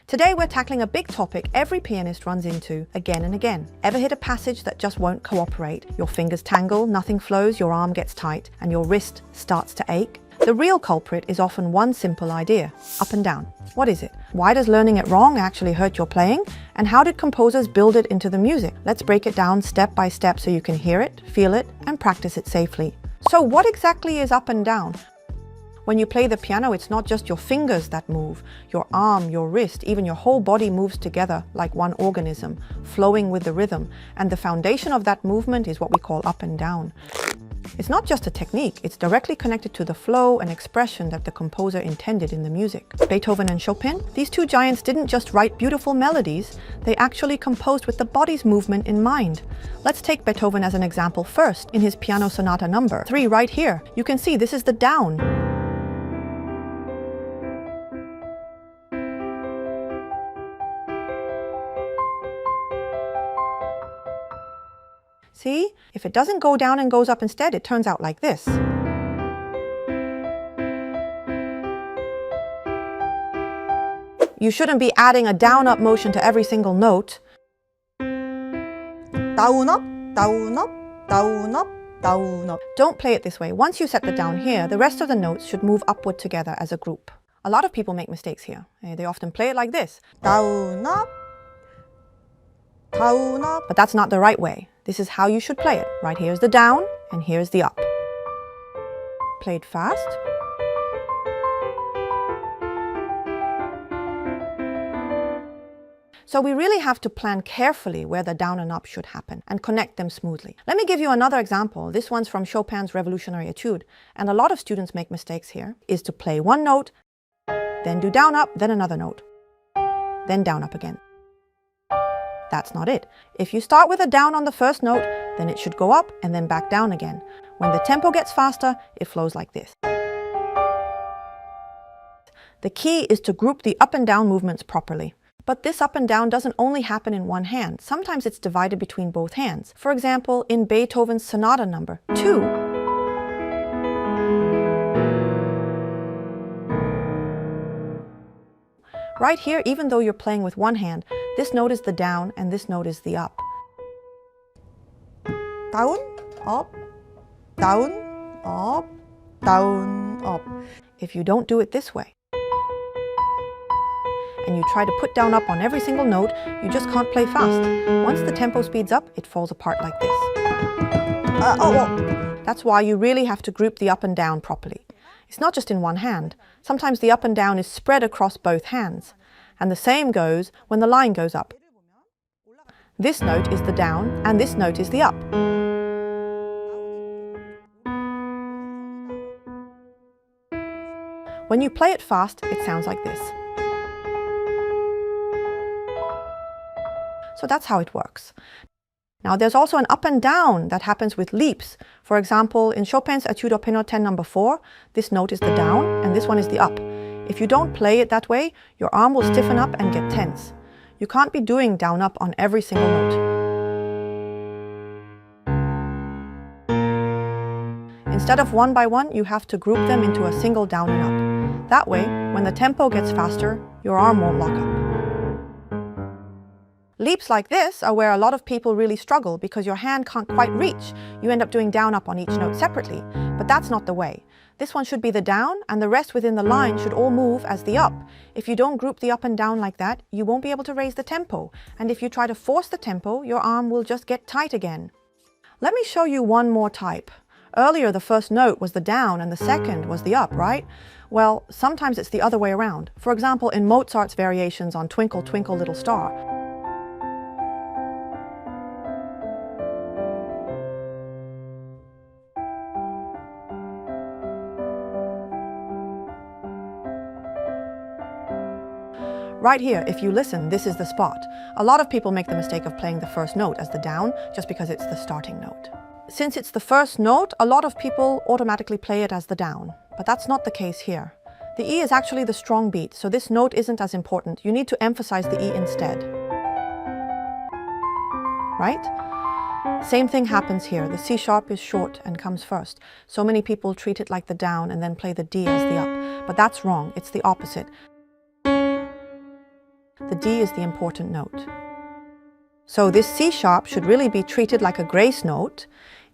Today we're tackling a big topic every pianist runs into again and again. Ever hit a passage that just won't cooperate? Your fingers tangle, nothing flows, your arm gets tight, and your wrist starts to ache? The real culprit is often one simple idea: up and down. What is it? Why does learning it wrong actually hurt your playing? And how did composers build it into the music? Let's break it down step by step so you can hear it, feel it, and practice it safely. So what exactly is up and down? When you play the piano, it's not just your fingers that move. Your arm, your wrist, even your whole body moves together like one organism, flowing with the rhythm. And the foundation of that movement is what we call up and down. It's not just a technique, it's directly connected to the flow and expression that the composer intended in the music. Beethoven and Chopin, these two giants didn't just write beautiful melodies, they actually composed with the body's movement in mind. Let's take Beethoven as an example first, in his Piano Sonata No. 3 right here. You can see this is the down. See? If it doesn't go down and goes up instead, it turns out like this. You shouldn't be adding a down-up motion to every single note. Down-up, down-up, down-up, down-up. Don't play it this way. Once you set the down here, the rest of the notes should move upward together as a group. A lot of people make mistakes here. They often play it like this. Down-up, down-up. But that's not the right way. This is how you should play it. Right here is the down, and here's the up. Played fast. So we really have to plan carefully where the down and up should happen and connect them smoothly. Let me give you another example. This one's from Chopin's Revolutionary Etude, and a lot of students make mistakes here, is to play one note, then do down up, then another note, then down up again. That's not it. If you start with a down on the first note, then it should go up and then back down again. When the tempo gets faster, it flows like this. The key is to group the up and down movements properly. But this up and down doesn't only happen in one hand. Sometimes it's divided between both hands. For example, in Beethoven's Sonata No. 2, right here, even though you're playing with one hand, this note is the down and this note is the up. Down, up, down, up, down, up. If you don't do it this way, and you try to put down up on every single note, you just can't play fast. Once the tempo speeds up, it falls apart like this. That's why you really have to group the up and down properly. It's not just in one hand. Sometimes the up and down is spread across both hands. And the same goes when the line goes up. This note is the down and this note is the up. When you play it fast, it sounds like this. So that's how it works. Now there's also an up and down that happens with leaps. For example, in Chopin's Etude No. 4, this note is the down and this one is the up. If you don't play it that way, your arm will stiffen up and get tense. You can't be doing down up on every single note. Instead of one by one, you have to group them into a single down and up. That way, when the tempo gets faster, your arm won't lock up. Leaps like this are where a lot of people really struggle because your hand can't quite reach. You end up doing down up on each note separately, but that's not the way. This one should be the down, and the rest within the line should all move as the up. If you don't group the up and down like that, you won't be able to raise the tempo. And if you try to force the tempo, your arm will just get tight again. Let me show you one more type. Earlier, the first note was the down and the second was the up, right? Well, sometimes it's the other way around. For example, in Mozart's variations on Twinkle, Twinkle, Little Star, right here, if you listen, this is the spot. A lot of people make the mistake of playing the first note as the down just because it's the starting note. Since it's the first note, a lot of people automatically play it as the down, but that's not the case here. The E is actually the strong beat, so this note isn't as important. You need to emphasize the E instead. Right? Same thing happens here. The C sharp is short and comes first. So many people treat it like the down and then play the D as the up, but that's wrong. It's the opposite. The D is the important note. So this C sharp should really be treated like a grace note.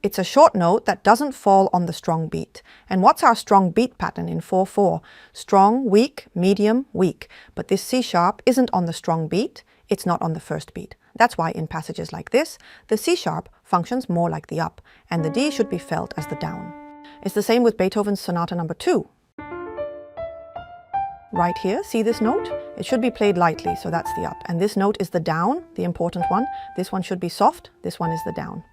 It's a short note that doesn't fall on the strong beat. And what's our strong beat pattern in 4/4? Strong, weak, medium, weak. But this C sharp isn't on the strong beat, it's not on the first beat. That's why in passages like this, the C sharp functions more like the up, and the D should be felt as the down. It's the same with Beethoven's Sonata No. 2. Right here, see this note? It should be played lightly, so that's the up. And this note is the down, the important one. This one should be soft, this one is the down.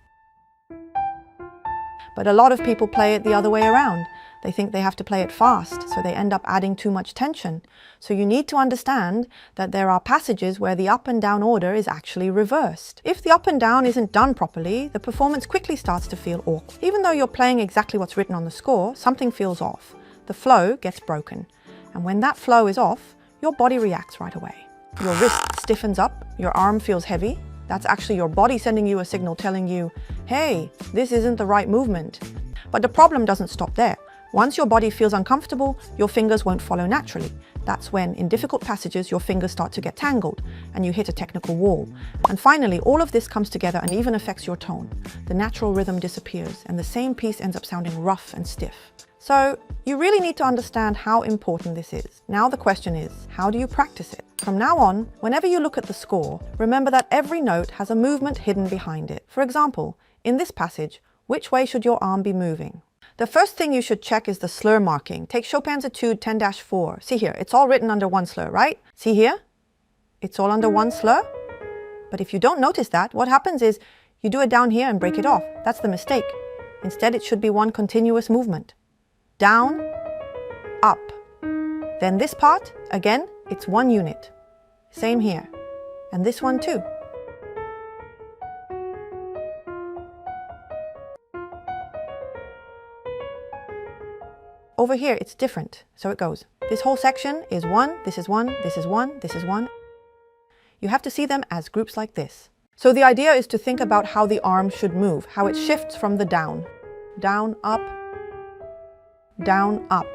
But a lot of people play it the other way around. They think they have to play it fast, so they end up adding too much tension. So you need to understand that there are passages where the up and down order is actually reversed. If the up and down isn't done properly, the performance quickly starts to feel awkward. Even though you're playing exactly what's written on the score, something feels off. The flow gets broken. And when that flow is off, your body reacts right away. Your wrist stiffens up, your arm feels heavy. That's actually your body sending you a signal telling you, hey, this isn't the right movement. But the problem doesn't stop there. Once your body feels uncomfortable, your fingers won't follow naturally. That's when, in difficult passages, your fingers start to get tangled and you hit a technical wall. And finally, all of this comes together and even affects your tone. The natural rhythm disappears and the same piece ends up sounding rough and stiff. So you really need to understand how important this is. Now the question is, how do you practice it? From now on, whenever you look at the score, remember that every note has a movement hidden behind it. For example, in this passage, which way should your arm be moving? The first thing you should check is the slur marking. Take Chopin's Etude 10-4. See here, it's all written under one slur, right? See here? It's all under one slur. But if you don't notice that, what happens is you do it down here and break it off. That's the mistake. Instead, it should be one continuous movement. Down, up. Then this part, again, it's one unit. Same here. And this one too. Over here, it's different. So it goes. This whole section is one, this is one, this is one, this is one. You have to see them as groups like this. So the idea is to think about how the arm should move, how it shifts from the down. Down, up, down, up.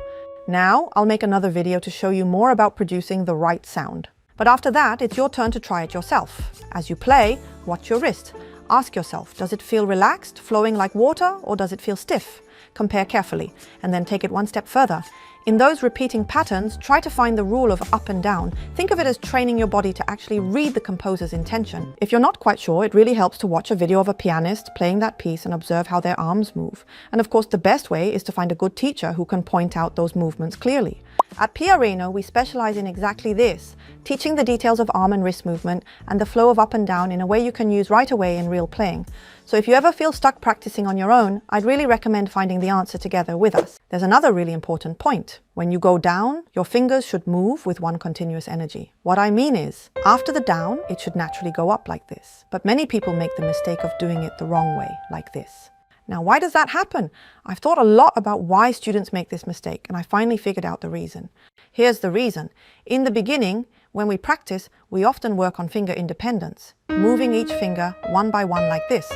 Now, I'll make another video to show you more about producing the right sound. But after that, it's your turn to try it yourself. As you play, watch your wrist. Ask yourself, does it feel relaxed, flowing like water, or does it feel stiff? Compare carefully, and then take it one step further. In those repeating patterns, try to find the rule of up and down. Think of it as training your body to actually read the composer's intention. If you're not quite sure, it really helps to watch a video of a pianist playing that piece and observe how their arms move. And of course, the best way is to find a good teacher who can point out those movements clearly. At Piareno, we specialize in exactly this, teaching the details of arm and wrist movement and the flow of up and down in a way you can use right away in real playing. So if you ever feel stuck practicing on your own, I'd really recommend finding the answer together with us. There's another really important point. When you go down, your fingers should move with one continuous energy. What I mean is, after the down, it should naturally go up like this. But many people make the mistake of doing it the wrong way, like this. Now, why does that happen? I've thought a lot about why students make this mistake, and I finally figured out the reason. Here's the reason. In the beginning, when we practice, we often work on finger independence, moving each finger one by one like this.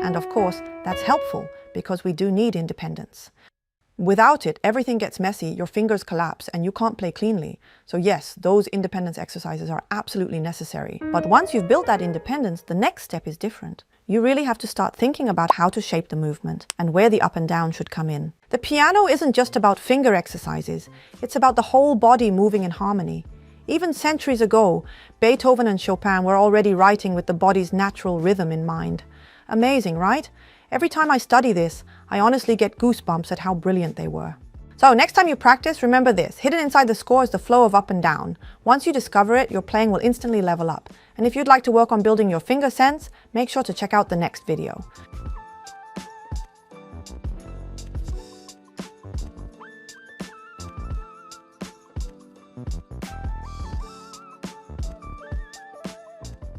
And of course, that's helpful because we do need independence. Without it, everything gets messy, your fingers collapse, and you can't play cleanly. So yes, those independence exercises are absolutely necessary. But once you've built that independence, the next step is different. You really have to start thinking about how to shape the movement and where the up and down should come in. The piano isn't just about finger exercises, it's about the whole body moving in harmony. Even centuries ago, Beethoven and Chopin were already writing with the body's natural rhythm in mind. Amazing, right? Every time I study this, I honestly get goosebumps at how brilliant they were. So next time you practice, remember this. Hidden inside the score is the flow of up and down. Once you discover it, your playing will instantly level up. And if you'd like to work on building your finger sense, make sure to check out the next video.